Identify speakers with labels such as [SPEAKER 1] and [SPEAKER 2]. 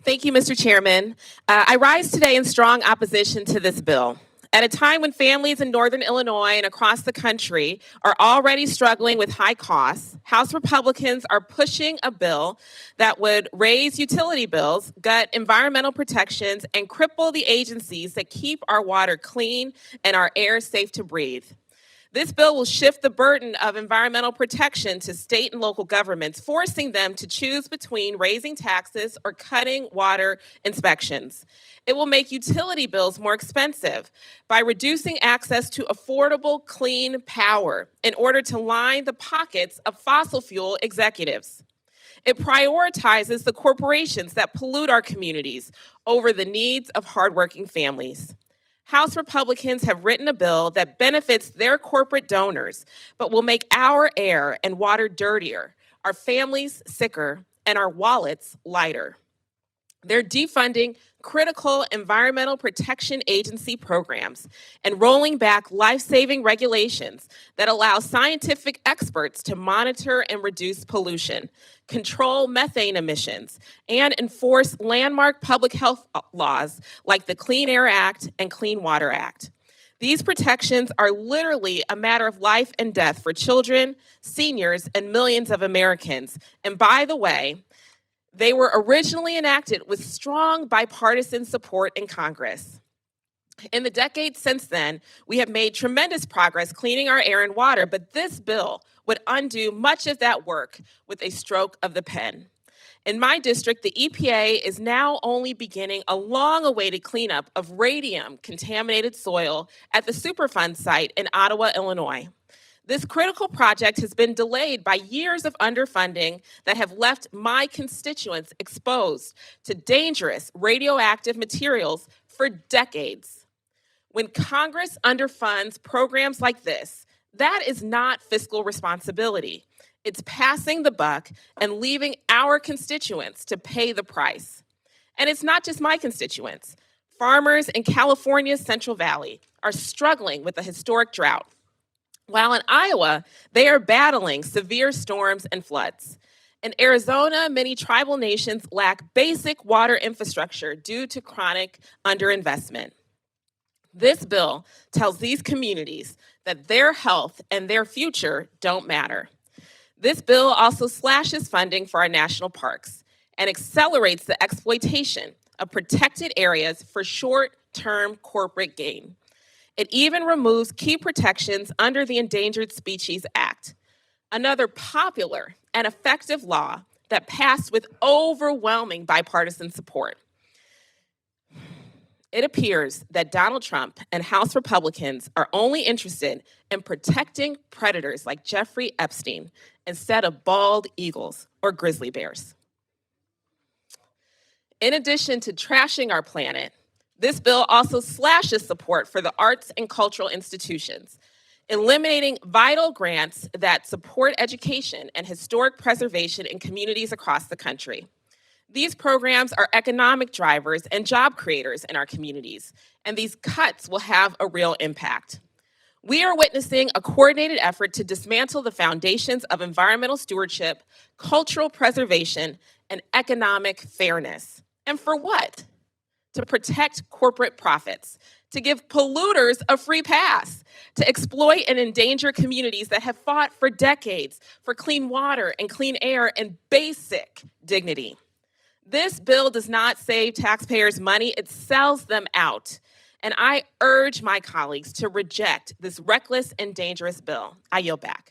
[SPEAKER 1] Thank you, Mr. Chairman. I rise today in strong opposition to this bill. At a time when families in Northern Illinois and across the country are already struggling with high costs, House Republicans are pushing a bill that would raise utility bills, gut environmental protections, and cripple the agencies that keep our water clean and our air safe to breathe. This bill will shift the burden of environmental protection to state and local governments, forcing them to choose between raising taxes or cutting water inspections. It will make utility bills more expensive by reducing access to affordable, clean power in order to line the pockets of fossil fuel executives. It prioritizes the corporations that pollute our communities over the needs of hardworking families. House Republicans have written a bill that benefits their corporate donors, but will make our air and water dirtier, our families sicker, and our wallets lighter. They're defunding critical environmental protection agency programs and rolling back life-saving regulations that allow scientific experts to monitor and reduce pollution, control methane emissions, and enforce landmark public health laws like the Clean Air Act and Clean Water Act. These protections are literally a matter of life and death for children, seniors, and millions of Americans. And by the way, they were originally enacted with strong bipartisan support in Congress. In the decades since then, we have made tremendous progress cleaning our air and water, but this bill would undo much of that work with a stroke of the pen. In my district, the EPA is now only beginning a long-awaited cleanup of radium-contaminated soil at the Superfund site in Ottawa, Illinois. This critical project has been delayed by years of underfunding that have left my constituents exposed to dangerous radioactive materials for decades. When Congress underfunds programs like this, that is not fiscal responsibility. It's passing the buck and leaving our constituents to pay the price. And it's not just my constituents. Farmers in California's Central Valley are struggling with a historic drought, while in Iowa, they are battling severe storms and floods. In Arizona, many tribal nations lack basic water infrastructure due to chronic underinvestment. This bill tells these communities that their health and their future don't matter. This bill also slashes funding for our national parks and accelerates the exploitation of protected areas for short-term corporate gain. It even removes key protections under the Endangered Species Act, another popular and effective law that passed with overwhelming bipartisan support. It appears that Donald Trump and House Republicans are only interested in protecting predators like Jeffrey Epstein instead of bald eagles or grizzly bears. In addition to trashing our planet, this bill also slashes support for the arts and cultural institutions, eliminating vital grants that support education and historic preservation in communities across the country. These programs are economic drivers and job creators in our communities, and these cuts will have a real impact. We are witnessing a coordinated effort to dismantle the foundations of environmental stewardship, cultural preservation, and economic fairness. And for what? To protect corporate profits, to give polluters a free pass, to exploit and endanger communities that have fought for decades for clean water and clean air and basic dignity. This bill does not save taxpayers money, it sells them out. And I urge my colleagues to reject this reckless and dangerous bill. I yield back.